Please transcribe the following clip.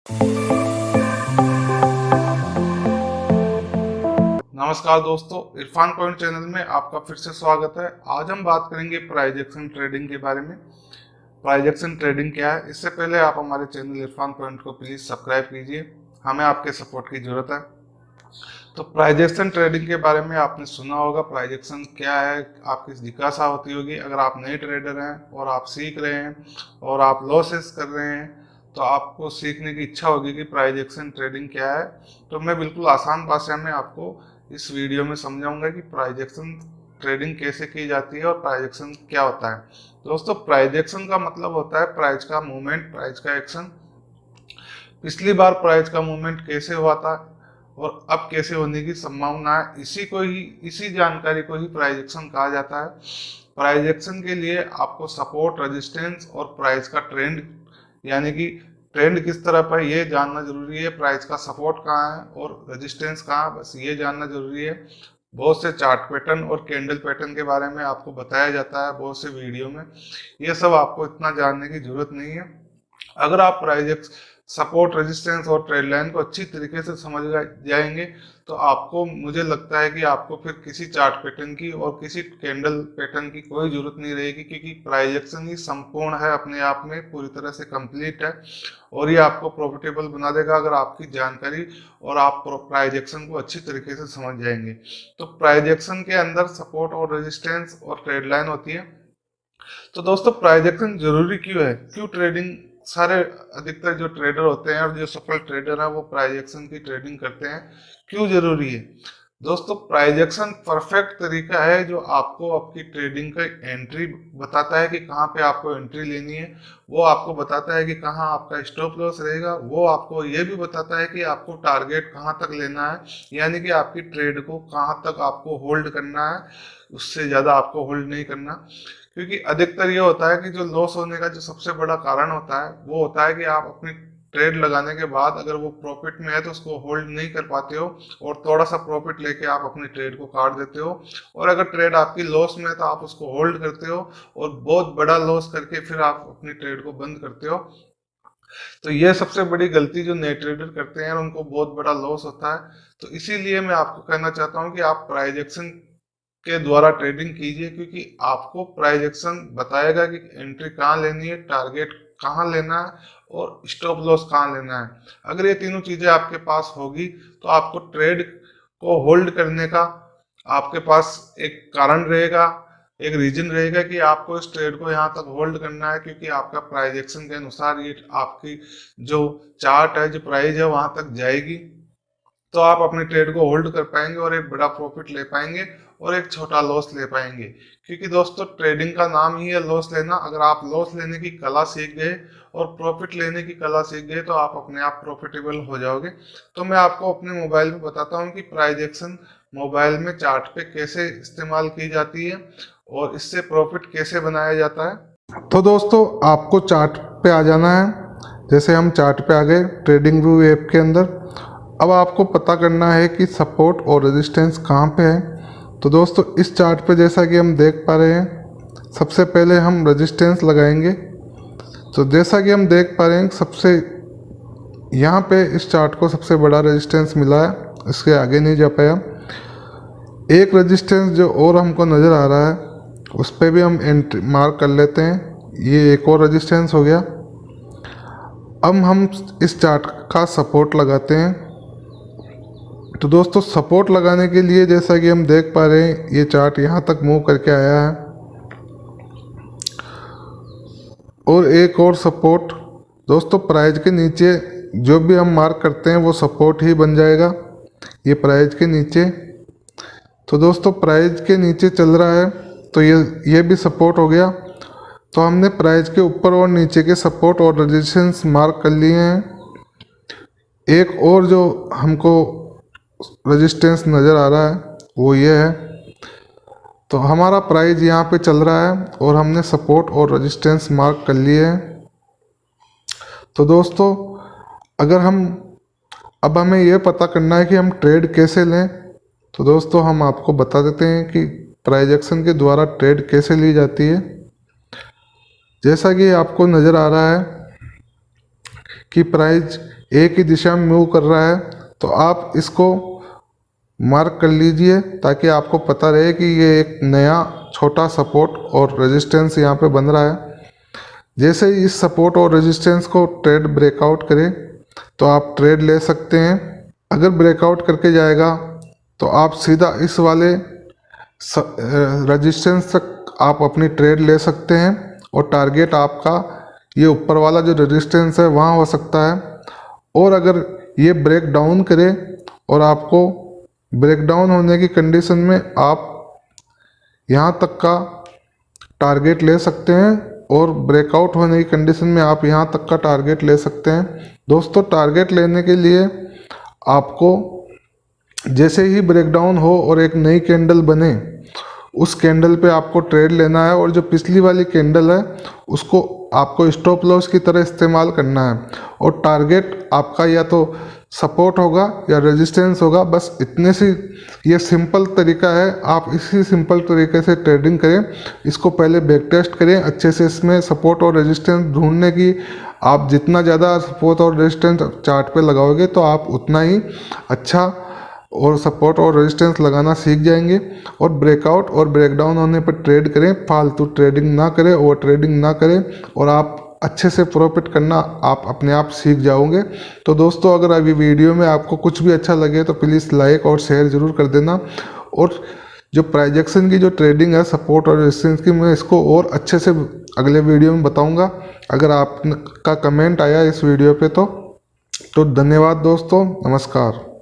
नमस्कार दोस्तों, Irfan point channel में आपका फिर से स्वागत है। आज हम बात करेंगे प्राइस एक्शन ट्रेडिंग के बारे में। प्राइस एक्शन ट्रेडिंग क्या है? इससे पहले आप हमारे चैनल इरफान पॉइंट को प्लीज सब्सक्राइब कीजिए, हमें आपके सपोर्ट की जरूरत है। तो प्राइस एक्शन ट्रेडिंग के बारे में आपने सुना होगा। प्राइस एक्शन क्या है, आपकी जिज्ञासा होती होगी। अगर आप नए ट्रेडर हैं और आप सीख रहे हैं और आप लॉसेस कर रहे हैं तो आपको सीखने की इच्छा होगी कि प्राइस एक्शन ट्रेडिंग क्या है। तो मैं बिल्कुल आसान भाषा में आपको इस वीडियो में समझाऊंगा कि प्राइस एक्शन ट्रेडिंग कैसे की जाती है और प्राइस एक्शन क्या होता है। दोस्तों, प्राइस एक्शन का मतलब होता है प्राइस का मूवमेंट, प्राइस का एक्शन। पिछली बार प्राइस का मूवमेंट कैसे हुआ था और अब कैसे होने की संभावना है, इसी जानकारी को ही प्राइस एक्शन कहा जाता है। प्राइस एक्शन के लिए आपको सपोर्ट, रेजिस्टेंस और प्राइस का ट्रेंड, यानी कि ट्रेंड किस तरफ है ये जानना जरूरी है। प्राइस का सपोर्ट कहाँ है और रेजिस्टेंस कहाँ है, बस ये जानना जरूरी है। बहुत से चार्ट पैटर्न और कैंडल पैटर्न के बारे में आपको बताया जाता है बहुत से वीडियो में। ये सब आपको इतना जानने की जरूरत नहीं है। अगर आप प्राइस सपोर्ट, रेजिस्टेंस और ट्रेड लाइन को अच्छी तरीके से समझ जाएंगे तो आपको, मुझे लगता है कि आपको फिर किसी चार्ट पैटर्न की और किसी कैंडल पैटर्न की कोई जरूरत नहीं रहेगी, क्योंकि प्राइस एक्शन ही संपूर्ण है, अपने आप में पूरी तरह से कंप्लीट है और ये आपको प्रॉफिटेबल बना देगा अगर आपकी जानकारी और आप प्राइस एक्शन को अच्छी तरीके से समझ जाएंगे। तो प्राइस एक्शन के अंदर सपोर्ट और रेजिस्टेंस और ट्रेड लाइन होती है। तो दोस्तों, प्राइस एक्शन जरूरी क्यों है? क्यों ट्रेडिंग, सारे अधिकतर जो ट्रेडर होते हैं और जो सफल ट्रेडर हैं वो प्राइस एक्शन की ट्रेडिंग करते हैं। क्यों जरूरी है? दोस्तों, प्राइस एक्शन परफेक्ट तरीका है जो आपको आपकी ट्रेडिंग का एंट्री बताता है कि कहाँ पे आपको एंट्री लेनी है। वो आपको बताता है कि कहाँ आपका स्टॉप लॉस रहेगा। वो आपको ये भी बताता है कि आपको टारगेट कहाँ तक लेना है, यानी कि आपकी ट्रेड को कहाँ तक आपको होल्ड करना है, उससे ज़्यादा आपको होल्ड नहीं करना। क्योंकि अधिकतर ये होता है कि जो लॉस होने का जो सबसे बड़ा कारण होता है वो होता है कि आप अपनी ट्रेड लगाने के बाद अगर वो प्रॉफिट में है तो उसको होल्ड नहीं कर पाते हो और थोड़ा सा प्रॉफिट लेके आप अपनी ट्रेड को काट देते हो। और अगर ट्रेड आपकी लॉस में है तो आप उसको होल्ड करते हो और बहुत बड़ा लॉस करके फिर आप अपनी ट्रेड को बंद करते हो। तो ये सबसे बड़ी गलती जो नए ट्रेडर करते हैं, उनको बहुत बड़ा लॉस होता है। तो इसीलिए मैं आपको कहना चाहता हूँ कि आप प्राइस एक्शन के द्वारा ट्रेडिंग कीजिए, क्योंकि आपको प्राइस एक्शन बताएगा कि एंट्री कहाँ लेनी है, टारगेट कहाँ लेना है और स्टॉप लॉस कहाँ लेना है। अगर ये तीनों चीजें आपके पास होगी तो आपको ट्रेड को होल्ड करने का आपके पास एक कारण रहेगा, एक रीजन रहेगा कि आपको इस ट्रेड को यहाँ तक होल्ड करना है, क्योंकि आपका प्राइस एक्शन के अनुसार ये आपकी जो चार्ट है, जो प्राइस है वहां तक जाएगी। तो आप अपनी ट्रेड को होल्ड कर पाएंगे और एक बड़ा प्रॉफिट ले पाएंगे और एक छोटा लॉस ले पाएंगे। क्योंकि दोस्तों, ट्रेडिंग का नाम ही है लॉस लेना। अगर आप लॉस लेने की कला सीख गए और प्रॉफिट लेने की कला सीख गए तो आप अपने आप प्रॉफिटेबल हो जाओगे। तो मैं आपको अपने मोबाइल में बताता हूँ कि प्राइस एक्शन मोबाइल में चार्ट पे कैसे इस्तेमाल की जाती है और इससे प्रॉफिट कैसे बनाया जाता है। तो दोस्तों, आपको चार्ट पे आ जाना है। जैसे हम चार्ट पे आ गए ट्रेडिंग व्यू ऐप के अंदर। अब आपको पता करना है कि सपोर्ट और रेजिस्टेंस कहाँ पे है। तो दोस्तों, इस चार्ट पे जैसा कि हम देख पा रहे हैं, सबसे पहले हम रेजिस्टेंस लगाएंगे। तो जैसा कि हम देख पा रहे हैं, सबसे यहाँ पे इस चार्ट को सबसे बड़ा रेजिस्टेंस मिला है, इसके आगे नहीं जा पाया। एक रेजिस्टेंस जो और हमको नज़र आ रहा है उस पर भी हम एंट्री मार्क कर लेते हैं। ये एक और रेजिस्टेंस हो गया। अब हम इस चार्ट का सपोर्ट लगाते हैं। तो दोस्तों, सपोर्ट लगाने के लिए जैसा कि हम देख पा रहे हैं, ये चार्ट यहाँ तक मूव करके आया है और एक और सपोर्ट। दोस्तों, प्राइस के नीचे जो भी हम मार्क करते हैं वो सपोर्ट ही बन जाएगा, ये प्राइस के नीचे। तो दोस्तों, प्राइस के नीचे चल रहा है तो ये भी सपोर्ट हो गया। तो हमने प्राइस के ऊपर और नीचे के सपोर्ट और रेजिस्टेंस मार्क कर लिए हैं। एक और जो हमको रेजिस्टेंस नज़र आ रहा है वो ये है। तो हमारा प्राइस यहाँ पे चल रहा है और हमने सपोर्ट और रेजिस्टेंस मार्क कर लिए हैं। तो दोस्तों, अब हमें ये पता करना है कि हम ट्रेड कैसे लें। तो दोस्तों, हम आपको बता देते हैं कि प्राइस एक्शन के द्वारा ट्रेड कैसे ली जाती है। जैसा कि आपको नज़र आ रहा है कि प्राइस एक ही दिशा में मूव कर रहा है, तो आप इसको मार्क कर लीजिए ताकि आपको पता रहे कि ये एक नया छोटा सपोर्ट और रेजिस्टेंस यहाँ पे बन रहा है। जैसे ही इस सपोर्ट और रेजिस्टेंस को ट्रेड ब्रेकआउट करे तो आप ट्रेड ले सकते हैं। अगर ब्रेकआउट करके जाएगा तो आप सीधा इस वाले रेजिस्टेंस तक आप अपनी ट्रेड ले सकते हैं और टारगेट आपका ये ऊपर वाला जो रेजिस्टेंस है वहाँ हो सकता है। और अगर ये ब्रेक डाउन करे और आपको ब्रेक डाउन होने की कंडीशन में आप यहाँ तक का टारगेट ले सकते हैं और ब्रेकआउट होने की कंडीशन में आप यहाँ तक का टारगेट ले सकते हैं। दोस्तों टारगेट लेने के लिए आपको जैसे ही ब्रेकडाउन हो और एक नई कैंडल बने उस कैंडल पे आपको ट्रेड लेना है और जो पिछली वाली कैंडल है उसको आपको स्टॉप लॉस की तरह इस्तेमाल करना है और टारगेट आपका या तो सपोर्ट होगा या रेजिस्टेंस होगा। बस इतने सी ये सिंपल तरीका है, आप इसी सिंपल तरीके से ट्रेडिंग करें। इसको पहले बैक टेस्ट करें अच्छे से, इसमें सपोर्ट और रेजिस्टेंस ढूंढने की आप जितना ज़्यादा सपोर्ट और रेजिस्टेंस चार्ट पे लगाओगे तो आप उतना ही अच्छा और सपोर्ट और रेजिस्टेंस लगाना सीख जाएंगे। और ब्रेकआउट और ब्रेकडाउन होने पर ट्रेड करें, फालतू ट्रेडिंग ना करें, ओवर ट्रेडिंग ना करें और आप अच्छे से प्रॉफिट करना आप अपने आप सीख जाओगे। तो दोस्तों अगर अभी वीडियो में आपको कुछ भी अच्छा लगे तो प्लीज़ लाइक और शेयर ज़रूर कर देना। और जो प्राइस एक्शन की जो ट्रेडिंग है सपोर्ट और रेजिस्टेंस की, मैं इसको और अच्छे से अगले वीडियो में बताऊंगा। अगर आपका कमेंट आया इस वीडियो पे तो धन्यवाद दोस्तों, नमस्कार।